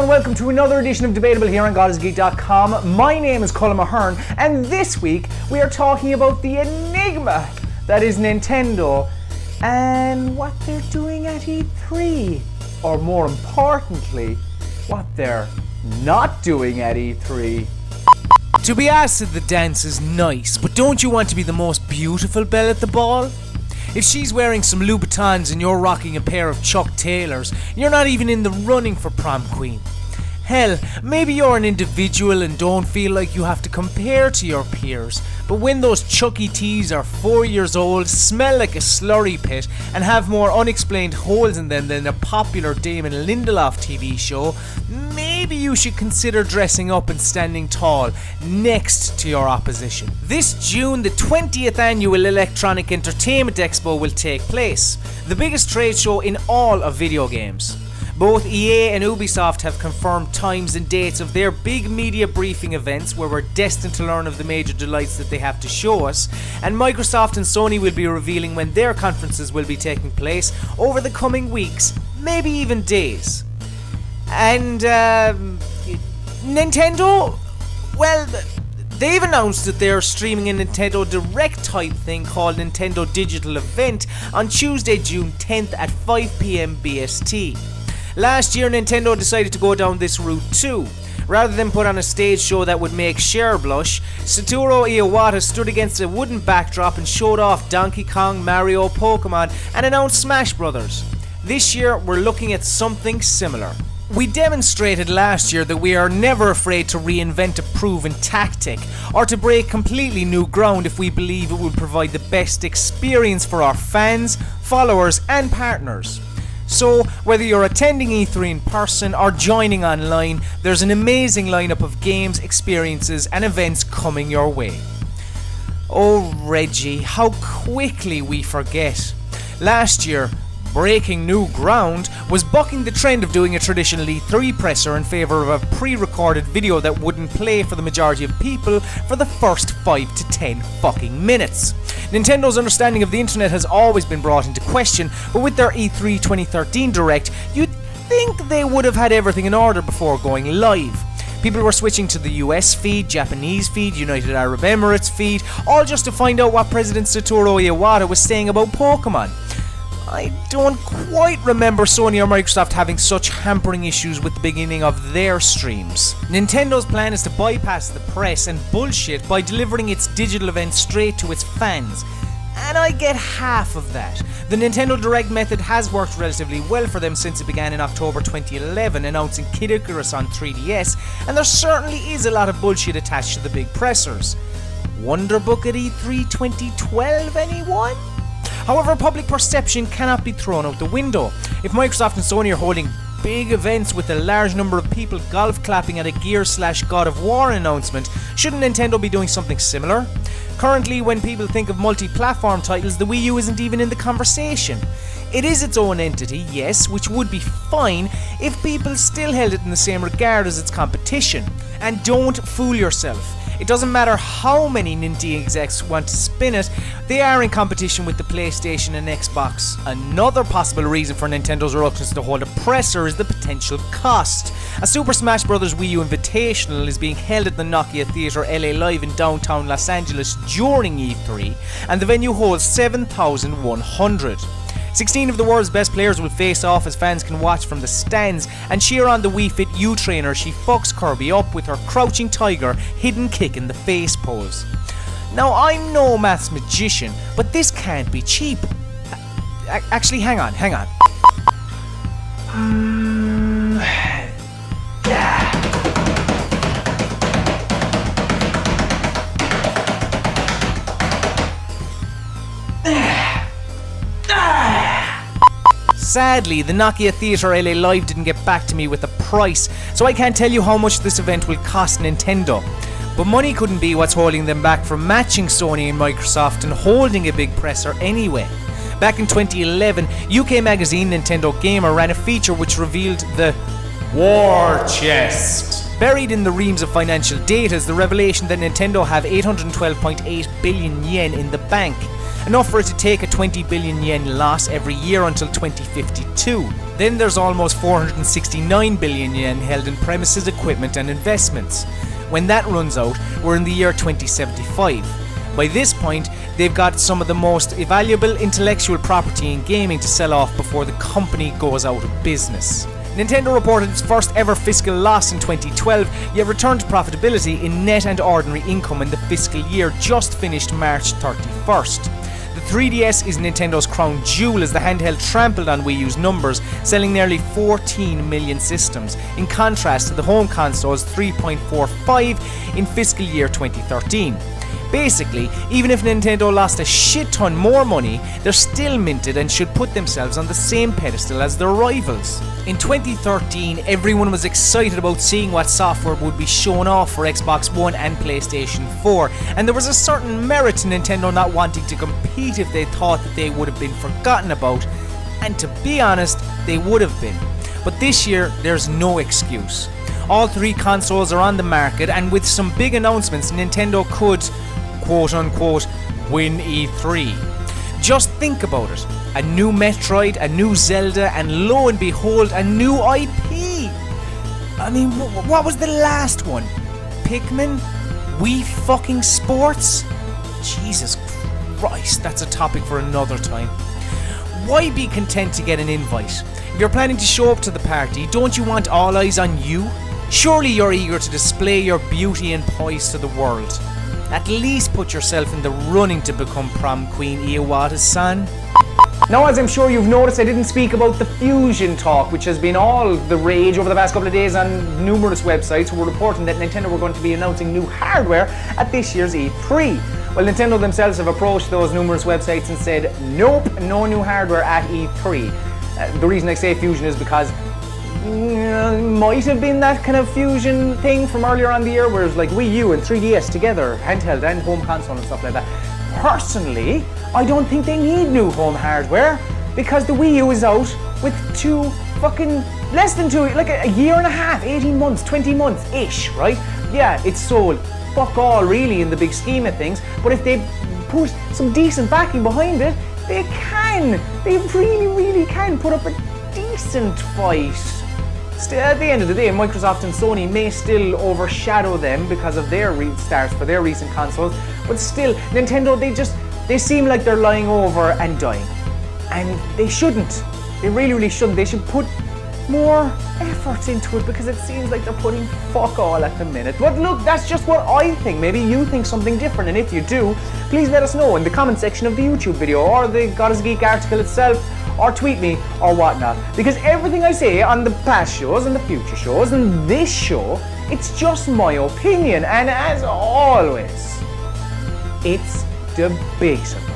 welcome to another edition of Debatable here on GodIsGeek.com. My name is Colm Ahern, and this week we are talking about the enigma that is Nintendo and what they're doing at E3. Or more importantly, what they're not doing at E3. To be asked at the dance is nice, but don't you want to be the most beautiful belle at the ball? If she's wearing some Louboutins and you're rocking a pair of Chuck Taylors, you're not even in the running for prom queen. Hell, maybe you're an individual and don't feel like you have to compare to your peers, but when those Chucky Tees are 4 years old, smell like a slurry pit, and have more unexplained holes in them than a popular Damon Lindelof TV show, maybe you should consider dressing up and standing tall next to your opposition. This June, the 20th annual Electronic Entertainment Expo will take place, the biggest trade show in all of video games. Both EA and Ubisoft have confirmed times and dates of their big media briefing events where we're destined to learn of the major delights that they have to show us, and Microsoft and Sony will be revealing when their conferences will be taking place over the coming weeks, maybe even days. And Nintendo? Well, they've announced that they're streaming a Nintendo Direct type thing called Nintendo Digital Event on Tuesday, June 10th at 5 PM BST. Last year, Nintendo decided to go down this route too. Rather than put on a stage show that would make Cher blush, Satoru Iwata stood against a wooden backdrop and showed off Donkey Kong, Mario, Pokemon, and announced Smash Brothers. This year, we're looking at something similar. We demonstrated last year that we are never afraid to reinvent a proven tactic, or to break completely new ground if we believe it will provide the best experience for our fans, followers, and partners. So, whether you're attending E3 in person or joining online, there's an amazing lineup of games, experiences, and events coming your way. Oh Reggie, how quickly we forget. Last year, breaking new ground was bucking the trend of doing a traditional E3 presser in favour of a pre-recorded video that wouldn't play for the majority of people for the first 5 to 10 fucking minutes. Nintendo's understanding of the internet has always been brought into question, but with their E3 2013 Direct, you'd think they would have had everything in order before going live. People were switching to the US feed, Japanese feed, United Arab Emirates feed, all just to find out what President Satoru Iwata was saying about Pokemon. I don't quite remember Sony or Microsoft having such hampering issues with the beginning of their streams. Nintendo's plan is to bypass the press and bullshit by delivering its digital event straight to its fans. And I get half of that. The Nintendo Direct method has worked relatively well for them since it began in October 2011, announcing Kid Icarus on 3DS, and there certainly is a lot of bullshit attached to the big pressers. Wonderbook at E3 2012, anyone? However, public perception cannot be thrown out the window. If Microsoft and Sony are holding big events with a large number of people golf clapping at a Gears/God of War announcement, shouldn't Nintendo be doing something similar? Currently, when people think of multi-platform titles, the Wii U isn't even in the conversation. It is its own entity, yes, which would be fine if people still held it in the same regard as its competition. And don't fool yourself. It doesn't matter how many Nintendo execs want to spin it, they are in competition with the PlayStation and Xbox. Another possible reason for Nintendo's reluctance to hold a presser is the potential cost. A Super Smash Bros. Wii U Invitational is being held at the Nokia Theatre LA Live in downtown Los Angeles during E3, and the venue holds 7,100. 16 of the world's best players will face off as fans can watch from the stands and cheer on the Wii Fit U trainer. She fucks Kirby up with her crouching tiger hidden kick in the face pose. Now, I'm no maths magician, but this can't be cheap. Actually, hang on. Sadly, the Nokia Theatre LA Live didn't get back to me with a price, so I can't tell you how much this event will cost Nintendo. But money couldn't be what's holding them back from matching Sony and Microsoft and holding a big presser anyway. Back in 2011, UK magazine Nintendo Gamer ran a feature which revealed the War Chest. Buried in the reams of financial data is the revelation that Nintendo have 812.8 billion yen in the bank. enough for it to take a 20 billion yen loss every year until 2052. Then there's almost 469 billion yen held in premises, equipment and investments. When that runs out, we're in the year 2075. By this point, they've got some of the most valuable intellectual property in gaming to sell off before the company goes out of business. Nintendo reported its first ever fiscal loss in 2012, yet returned to profitability in net and ordinary income in the fiscal year just finished March 31st. The 3DS is Nintendo's crown jewel as the handheld trampled on Wii U's numbers, selling nearly 14 million systems, in contrast to the home console's 3.45 in fiscal year 2013. Basically, even if Nintendo lost a shit ton more money, they're still minted and should put themselves on the same pedestal as their rivals. In 2013, everyone was excited about seeing what software would be shown off for Xbox One and PlayStation 4, and there was a certain merit to Nintendo not wanting to compete if they thought that they would have been forgotten about, and to be honest, they would have been. But this year, there's no excuse. All three consoles are on the market, and with some big announcements, Nintendo could, quote-unquote, win E3. Just think about it. A new Metroid, a new Zelda, and lo and behold, a new IP! I mean, what was the last one? Pikmin? Wii fucking Sports? Jesus Christ, that's a topic for another time. Why be content to get an invite? If you're planning to show up to the party, don't you want all eyes on you? Surely you're eager to display your beauty and poise to the world. At least put yourself in the running to become prom queen Iwata-san. Now, as I'm sure you've noticed, I didn't speak about the Fusion talk, which has been all the rage over the past couple of days on numerous websites who were reporting that Nintendo were going to be announcing new hardware at this year's E3. Well, Nintendo themselves have approached those numerous websites and said, nope, no new hardware at E3. The reason I say Fusion is because might have been that kind of Fusion thing from earlier on the year, where it's like Wii U and 3DS together, handheld and home console and stuff like that. Personally, I don't think they need new home hardware because the Wii U is out with less than two, like a year and a half, 18 months, 20 months-ish, right? Yeah, it's sold fuck all really in the big scheme of things, but if they put some decent backing behind it, they really can put up a decent fight. Still, at the end of the day, Microsoft and Sony may still overshadow them because of their restarts for their recent consoles, but still, Nintendo, they seem like they're lying over and dying. And they shouldn't. They really shouldn't. They should put more effort into it because it seems like they're putting fuck all at the minute. But look, that's just what I think. Maybe you think something different, and if you do, please let us know in the comment section of the YouTube video or the God is a Geek article itself, or tweet me or whatnot, because everything I say on the past shows and the future shows and this show, it's just my opinion, and as always, it's debatable.